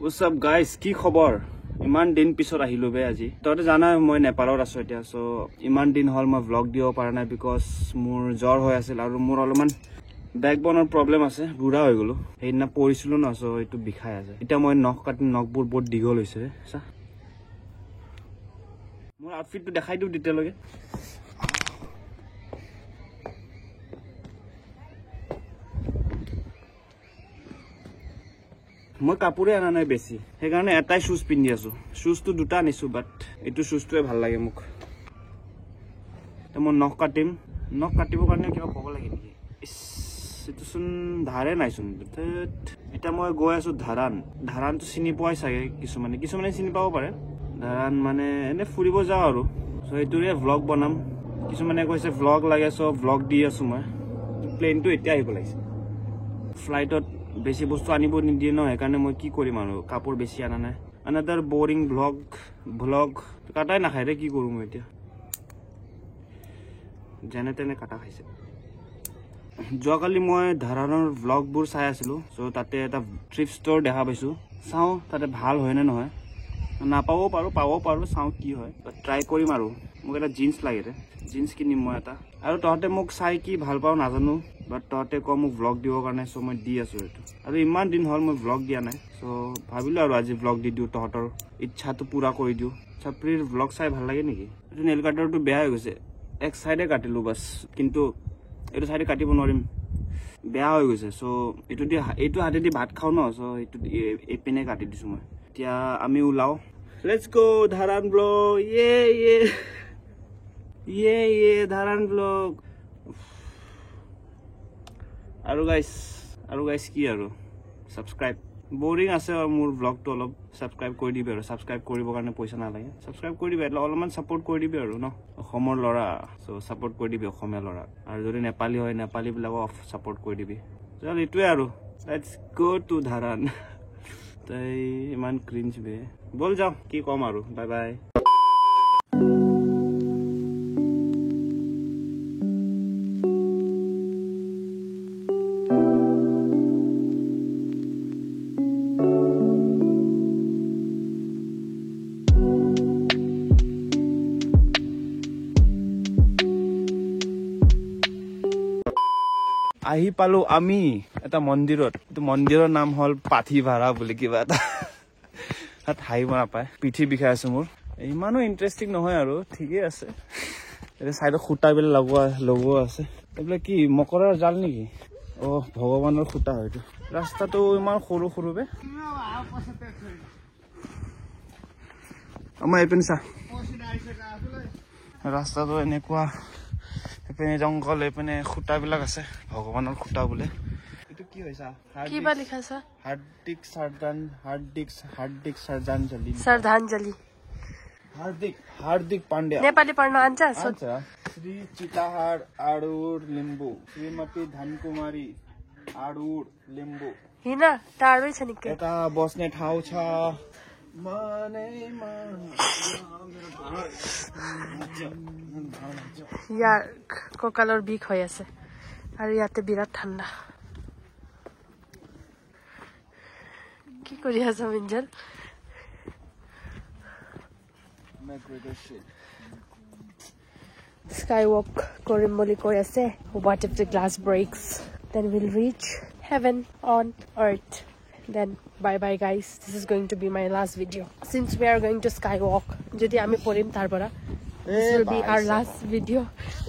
What's up guys? কি খবৰ? ইমান দিন পিছত আহিলো বে আজি। ততে জানা মই নেপালত আছো এতিয়া। সো ইমান দিন হল মই vlog দিব পাৰা নাই বিকজ মোৰ জ্বৰ হৈ আছিল আৰু মোৰ অলপমান ব্যাকবোনৰ প্ৰবলেম আছে। বুঢ়া হৈ গলো। সেইদিনা পৰিছিলো ন সো এইটো বিষাই আছে। এতিয়া মই নখ কাটি নখবোৰ বহুত দীঘল হৈছে চা। মোৰ আউটফিটটো দেখাই দিও ডিটেইলকে। মই কাপোৰে আনা নাই বেছি সেইকাৰণে এটাই শুজ পিন্ধি আছো শুজটো দুটা আনিছো বাট এইটো শুজটোৱে ভাল লাগে মোক মই নখ কাটিবৰ কাৰণে কিবা ক'ব লাগে নেকি এইটো চোন ধাৰে নাইচোন এটা মই গৈ আছো ধাৰানটো চিনি পোৱাই চাগে কিছুমানে চিনি পাব পাৰে ধাৰান মানে এনে ফুৰিব যাওঁ আৰু সো এইটোৰে ভ্লগ বনাম কিছুমানে কৈছে ভ্লগ লাগে সো ভ্লগ দি আছো মই প্লেনটো এতিয়া আহিব লাগিছে ফ্লাইটত বেছি বস্তু আনিব নিদিয়ে ন সেইকাৰণে মই কি কৰিম আৰু কাপোৰ বেছি আনা নাই another boring vlog কাটাই নাখায় ৰে কি কৰো মই এতিয়া জানে তেনে কাটা খাইছে যোৱাকালি মই ধাৰানৰ ভ্লগবোৰ চাই আছিলো সো তাতে এটা থ্ৰিফ্ট ষ্ট'ৰ দেখা পাইছো চাও তাতে ভাল হয় নে নহয় নাপাব পাৰো চাও কি হয় ট্ৰাই কৰিম আৰু মোক এটা জিন্স লাগে ৰে জিন্স কিনিম মই এটা আৰু তহতে মোক চাই কি ভাল পাও নাজানো বাট তহতে ক মোক ভ্লগ দিবৰ কাৰণে সো মই দি আছো এইটো আৰু ইমান দিন হল মই ভ্লগ দিয়া নাই সো ভাবিলো আৰু আজি ভ্লগ দি দিও তহতৰ ইচ্ছাটো পুৰা কৰি দিও চাপ্ৰিৰ ভ্লগ চাই ভাল লাগে নেকি এইটো নেল কাটাৰটো বেয়া হৈ গৈছে এক সাইডে কাটিলো বাস কিন্তু এইটো সাইডে কাটিব নোৱাৰিম বেয়া হৈ গৈছে সো এইটো হাতেদি ভাত খাও ন সো এইটো এপিনে কাটি দিছো মই এতিয়া আমি ওলাও লেটস গো ধাৰান ব্লগ ये ধাৰান ব্লগ আৰু গাইস কি আৰু সাবস্ক্ৰাইব বোৰিং আছে মোৰ ব্লগটো অলপ সাবস্ক্ৰাইব কৰি দিবি আৰু সাবস্ক্ৰাইব কৰিবৰ কাৰণে পইচা নালাগে সাবস্ক্ৰাইব কৰি দিবি অলপমান সাপোৰ্ট কৰি দিবি আৰু ন অসমৰ লৰা সো সাপোৰ্ট কৰি দিবি অসমীয়া লৰা আৰু যদি নেপালী হয় নেপালী বিলাকো সাপোৰ্ট কৰি দিবি চল ইটোৱে আৰু লেটস গো টু ধাৰান তাই ইমান ক্ৰিঞ্জ বে বল যাও কি কম আৰু বাই বাই আহি পালো আমি এটা মন্দিৰত তো মন্দিৰৰ নাম হল পাথিভাৰা বুলি কিবা এটা হাত হাইব নাপায় পিঠি বিষাই আছে মোৰ ইমানো ইন্টাৰেষ্টিং নহয় আৰু ঠিকই আছে এটা সাইডত খুঁটা বিল লগোৱা আছে এইবিলাক কি মকৰাৰ জাল নেকি ও ভগৱানৰ খুঁটা হয়তো ৰাস্তাটো ইমান সৰু বে আমাৰ এইপিনে ৰাস্তাটো এনেকুৱা এপিনে জংগল এপিনে খুঁটা বিলাক আছে ভগৱানৰ খুঁটা বোলে এইটো কি হৈছা কি বা লিখাছা হাৰ্দিক শ্ৰদ্ধাঞ্জলি পাণ্ডে নেপালী পঢ়ন আনছা শ্ৰী চিতাহাৰ আৰুৰ লিম্বু শ্ৰীমতী ধনকুমাৰী আৰুৰ লিম্বু হিনা তাৰৈ छ নিকে এটা বসনে ঠাউ छ ইয়াৰ কঁকালৰ বিষ হৈ আছে আৰু ইয়াতে বিৰাট ঠাণ্ডা কি কৰি আছা মিঞ্জল স্কাই ৱাক কৰিম বুলি কৈ আছে what if the glass breaks then we'll reach heaven on earth then bye bye guys this is going to be my last video since we are going to skywalk jodi ami porim tar para this will be our last video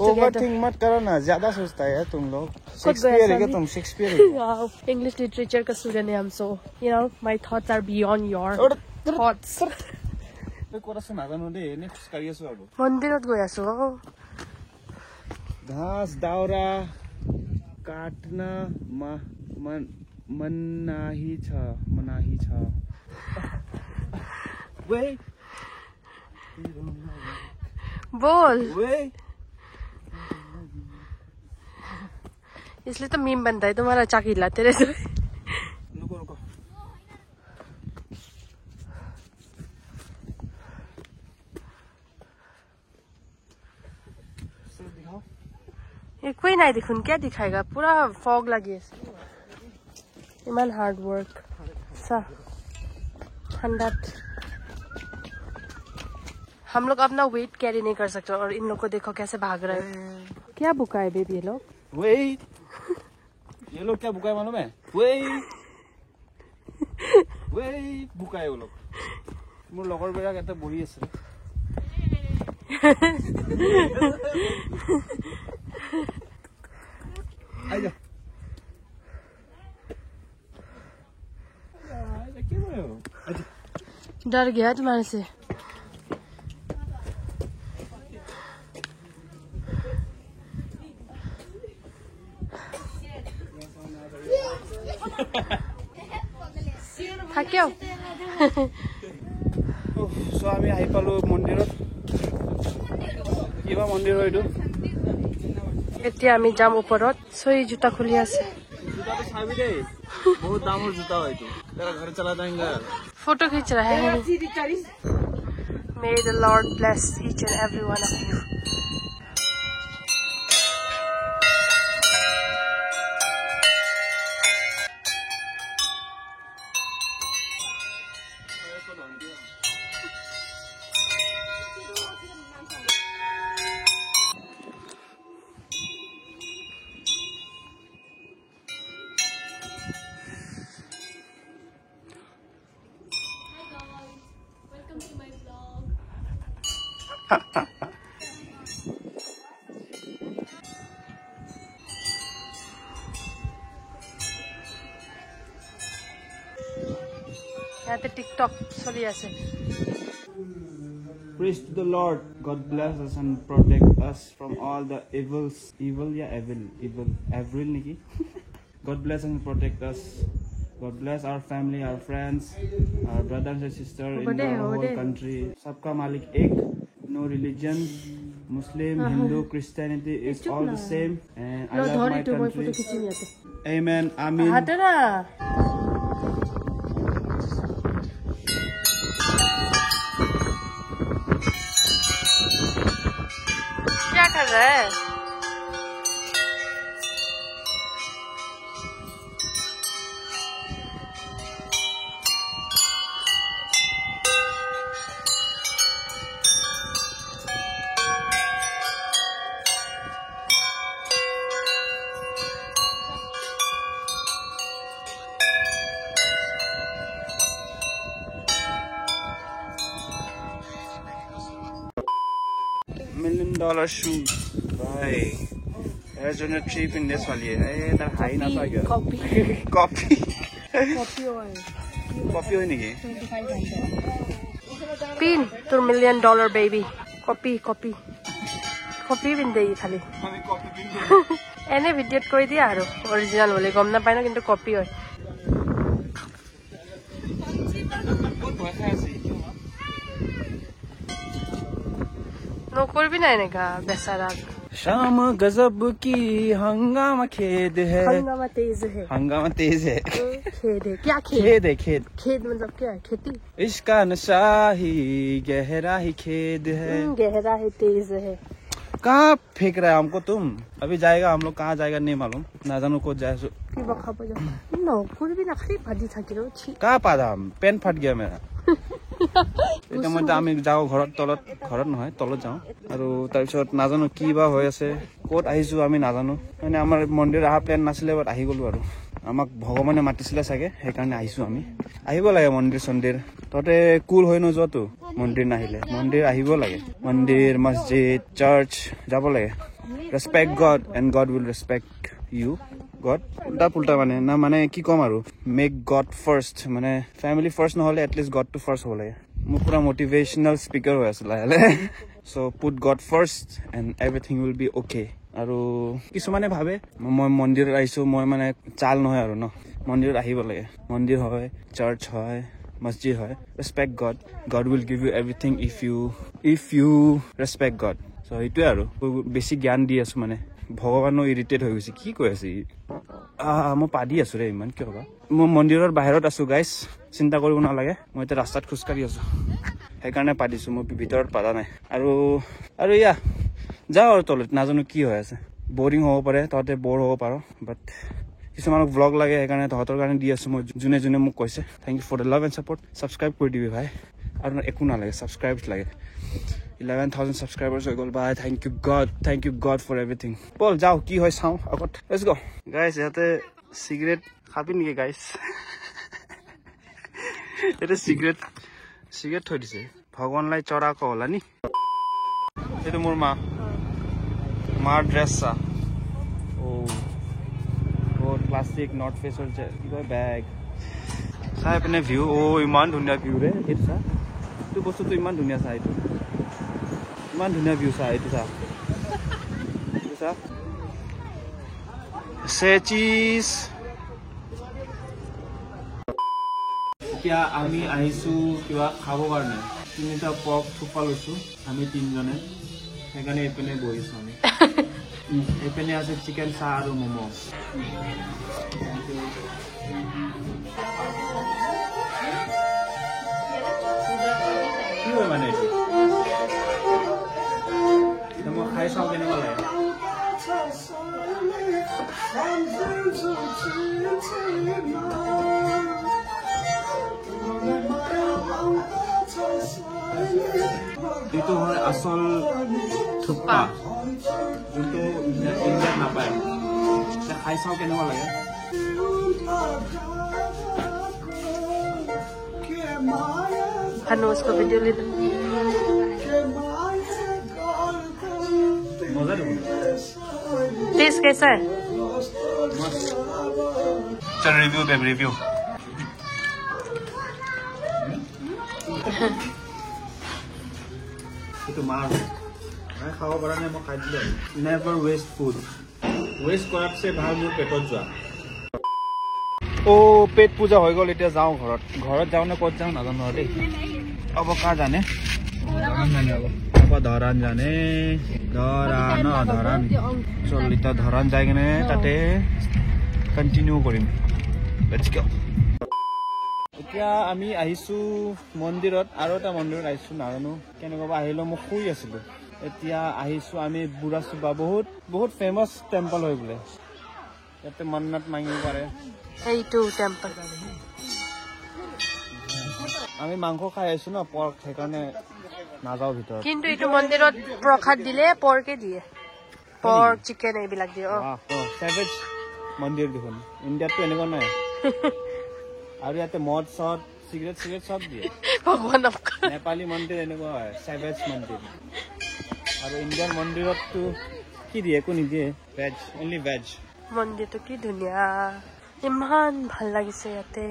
overthink mat karo na zyada sochta hai tum log shakespeare hai tum shakespeare english literature ka student hai hum so you know my thoughts are beyond your thoughts to kora suna janu de ene kari asu abo mandirat goi asu घास दाउरा काट्न मनाही छ वे बोल इसलिए तो meme बनता है तुम्हारा चाकी लाते रहते रुको ये कोई नहीं दिखुन क्या दिखाएगा पूरा फॉग लगी है इमान हार्ड वर्क सा ठंडा हम लोग अपना वेट कैरी नहीं कर सकते और इन लोग को देखो कैसे भाग रहे हैं क्या बुका है बेबी ये लोग वेट ये लोग क्या बुका है मालूम है वेट बुका है वो लोग मोर লগৰ বেৰা এটা বহি আছে আইজা डर गया तुम्हारे से থাকিও সো আমি আহি পালো মন্দিৰত কিবা মন্দিৰ হয় এইটো এতিয়া আমি যাম ওপৰত সৈ জুতা খুলি আছে জুতাটো চাবি দেই বহুত দামৰ জুতা হয় এইটো তেৰা ঘৰ চলা যাएंगे फोटो खींच रहा है May the Lord bless each and every one of you. यहाँ पे टिकटॉक चली আছে Praise to the Lord. God bless us and protect us from all the evils. Evil, Niki. God bless and protect us. God bless our family, our friends, our brothers and sisters in the whole country. Sabka Malik Ek. No religion. Muslim, Hindu, Christianity is all the same. And I love my country. Amen. Amen. क्या कर रहा है $1 million shoes. Bhai. There's a trip in this one. Hey, that high na pa gaya. Copy Coffee. Copy ओए Coffee hoy niki. Pin তোর $1 million baby copy copy copy pin দেই খালি এনে ভিডিওত কৈ দিয়া আৰু অৰিজিনাল বুলি গম না পাই না কিন্তু কপি হয় নো করবি না এনেকা বেচারা शाम गजब की हंगामा खेद है. हंगामा तेज है हंगामा तेज है. खेद है क्या खेद खेद है खेद. खेद मतलब क्या है खेती इसका नशा ही गहरा ही खेद है. गहरा है तेज है कहाँ फेंक रहा है हमको तुम. अभी जाएगा हम लोग कहाँ जाएगा नहीं मालूम. ना जानो को जाए सो কিবা খাব যাও নো করবি না খালি ভাজি থাকিলো ছি कहाँ पादा हम पेन फट गया मेरा. এটা মধ্যে আমি যাওঁ ঘৰত তলত ঘৰত নহয় তলত যাওঁ আৰু তাৰপিছত নাজানো কি বা হৈ আছে ক'ত আহিছো আমি নাজানো মানে আমাৰ মন্দিৰ অহা প্লেন নাছিলে বাট আহি গলো আৰু আমাক ভগৱানে মাতিছিলে চাগে সেইকাৰণে আহিছো আমি আহিব লাগে মন্দিৰ চন্দিৰ ততে কুল হৈ নোযোৱাতো মন্দিৰ নাহিলে মন্দিৰ আহিব লাগে মন্দিৰ মছজিদ চাৰ্চ যাব লাগে respect God and God will respect you God উল্টা পুল্টা মানে না মানে কি কম আৰু মেক গড ফাৰ্ষ্ট মানে ফ্যামিলি ফাৰ্ষ্ট নহলে এটলিষ্ট গড টু ফাৰ্ষ্ট হ'ব লাগে মোৰ পুৰা মোটিভেশনাল স্পিকাৰ হৈ আছে লাহে so put God first and everything will be okay আৰু কিছুমানে ভাবে মই মন্দিৰত আহিছো মই মানে চাল নহয় আৰু ন মন্দিৰত আহিব লাগে মন্দিৰ হয় চাৰ্চ হয় মছজিদ হয় respect God God will give you everything if you respect God so এইটোৱে আৰু বেছি জ্ঞান দি আছো মানে ভগৱানো ইৰিটেট হৈ গৈছে কি কৈ আছে মই পাদি আছো ৰে ইমান কিয় বা মই মন্দিৰৰ বাহিৰত আছো গাইছ চিন্তা কৰিব নালাগে মই এতিয়া ৰাস্তাত খোজকাঢ়ি আছো সেইকাৰণে পাদিছো মই ভিতৰত পাদা নাই আৰু ইয়া যাওঁ আৰু তলত নাজানো কি হৈ আছে বৰিং হ'ব পাৰে তহঁতে বৰ হ'ব পাৰ বাট কিছুমানক ব্লগ লাগে সেইকাৰণে তহঁতৰ কাৰণে দি আছো মই যোনে যোনে মোক কৈছে thank you for the love and support subscribe কৰি দিবি ভাই আৰু একো নালাগে ছাবস্ক্ৰাইব লাগে 11,000 ছাবস্ক্ৰাইবাৰ্ছ হৈ গ'ল bye thank you God for everything বল যাওঁ কি হয় চাওঁ আগত লেটছ গ' গাইছ ইয়াতে চিগাৰেট খাবি নেকি গাইছ ইয়াতে চিগাৰেট থৈ দিছে ভগৱানলাই চৰা কলা নি এইটো মোৰ মাৰ ড্ৰেছ চা প্লাষ্টিক নৰ্থ ফেচৰ কি কয় বেগ চাই পিনে ভিউ ইমান ধুনীয়া ভিউ ৰে এইটো চা এইটো বস্তুটো ইমান ধুনীয়া চা এইটো ইমান ধুনীয়া ভিউ চা এইটো চা চেচিছ এতিয়া আমি আহিছো কিবা খাব কাৰণে 3টা পক থোপা লৈছো আমি 3জনে সেইকাৰণে এইপিনে বহিছো আমি এইপিনে আছে চিকেন চাহ আৰু ম'ম' কি হয় মানে এইটো মই খাই চাওঁ কেনেকুৱা লাগে এইটো হয় আচল থোপা যোনটো ইণ্ডিয়াত নাপায় খাই চাওঁ কেনেকুৱা লাগে हनु उसको वीडियो ले टेस्ट कैसा है चल रिव्यू itu mahal मैं खाव পৰা নাই মই খাই দিলো never waste food waste কৰাতছে ভাল মোৰ পেটত যোৱা পেট পূজা হৈ গ'ল এতিয়া যাওঁ ঘৰত যাওঁ নে ক'ত যাওঁ নাজানো আৰু দেই अब कहाँ जाने अब धरान जाने धरान चल इतना धरान जाए किने ताते कंटिन्यू करिम लेट्स गो এতিয়া আমি আহিছো মন্দিৰত আৰু এটা মন্দিৰত আহিছো নাজানো কেনেকুৱা আহিলো মই শুই আছিলো এতিয়া আহিছো আমি বুঢ়াচুবা বহুত ফেমাস টেম্পল হয় বোলে ইয়াতে মন্নত মাঙিব পাৰে এইটো টেম্পল আমি মাংস খাই আছো না পৰ্ক সেইকাৰণে নাযাও ভিতৰত কিন্তু এইটো মন্দিৰত প্ৰসাদ দিলে পৰ্কে দিয়ে পৰ্ক চিকেন এইবিলাক দিয়ে সেভেজ মন্দিৰ দেখোন ইণ্ডিয়াতটো এনেকুৱা নাই আৰু ইয়াতে মদ চদ চিগাৰেট চব দিয়ে ভগৱানক নেপালী মন্দিৰ এনেকুৱা হয় সেভেজ মন্দিৰ আৰু ইণ্ডিয়ান মন্দিৰতটো কি দিয়ে একো নিদিয়ে ভেজ অনলি ভেজ মন্দিৰটো কি ধুনীয়া ইমান ভাল লাগিছে ইয়াতে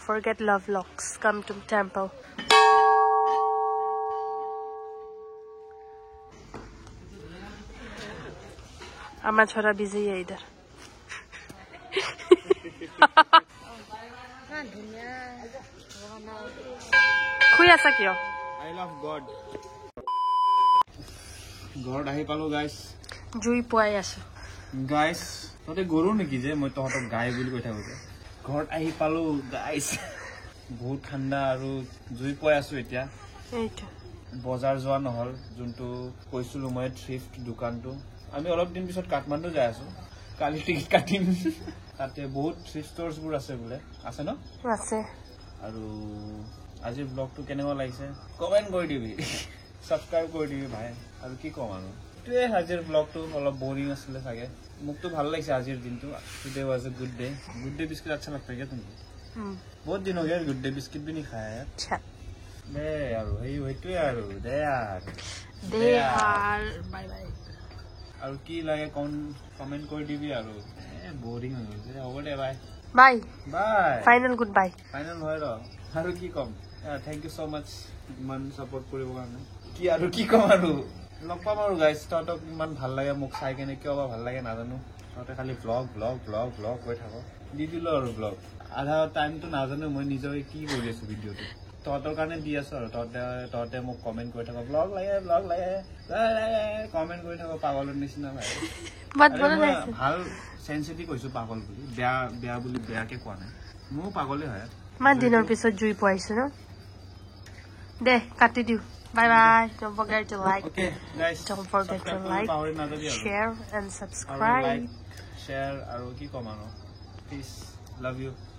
forget love locks come to temple ama chhora busy hai idhar khui asa kyo I love God God ahi palo guys jui puai asu guys tote goru neki je moi tohotok gai buli koi thaku je ঘৰত আহি পালো guys বহুত ঠাণ্ডা আৰু জুই পই আছো এতিয়া এইটো বজাৰ যোৱা নহল যোনটো কৈছিলো মই থ্ৰিফ্ট দোকানটো আমি অলপ দিন পিছত কাঠমাণ্ডু যাই আছো কালি টিকেট কাটিম তাতে বহুত থ্ৰিফ্ট ষ্ট'ৰ্ছ বোৰ আছে বোলে আছে ন আছে আৰু আজি ব্লগটো কেনেকুৱা লাগিছে কমেন্ট কৰি দিবি সাবস্ক্ৰাইব কৰি দিবি ভাই আৰু কি কম আৰু টুৱে আজিৰ ব্লগটো অলপ बोरिंग আছিল চাগে मुझे ভাল লাগিছে আজিৰ দিনটো today was a good day biscuit अच्छा लगता है क्या तुमको बहुत दिन हो गया गुड डे बिस्किट भी नहीं खाया यार अच्छा दे यार वही तो यार दे यार बाय बाय और की लगे कौन कमेंट कर दिबी यार बोरिंग हो गइছে হ'ব দে bye bye bye final good bye final হয় ৰ আৰু কি কম थैंक यू सो मच মান সাপোৰ্ট কৰিব কাৰণে কি আৰু কি কম আৰু লগ পাম আৰু গাইস তহঁতক ইমান ভাল লাগে মোক চাই কেনে কিয় বা ভাল লাগে নাজানো তহঁতে খালি ব্লগ কৈ থাকো দি দিলো আৰু ব্লগ আধা টাইমটো নাজানো মই নিজে কি কৰি আছো ভিডিঅ'টো তহঁতৰ কাৰণে দি আছো আৰু তহঁতে মোক কমেন্ট কৰি থাকো ব্লগ লাগে কমেন্ট কৰি থাকো পাগলৰ নিচিনা ভাই ভাল সেনচিটিভ হৈছো পাগল বুলি বেয়া বুলি বেয়াকে কোৱা নাই মোৰ পাগলে হয় মান দিনৰ পিছত জুই পোৱাইছো ন দে কাটি দিও Bye bye. Don't forget to like. Okay, guys. Don't forget to like, share, and subscribe. Like, share, and ki komano. Peace. Love you.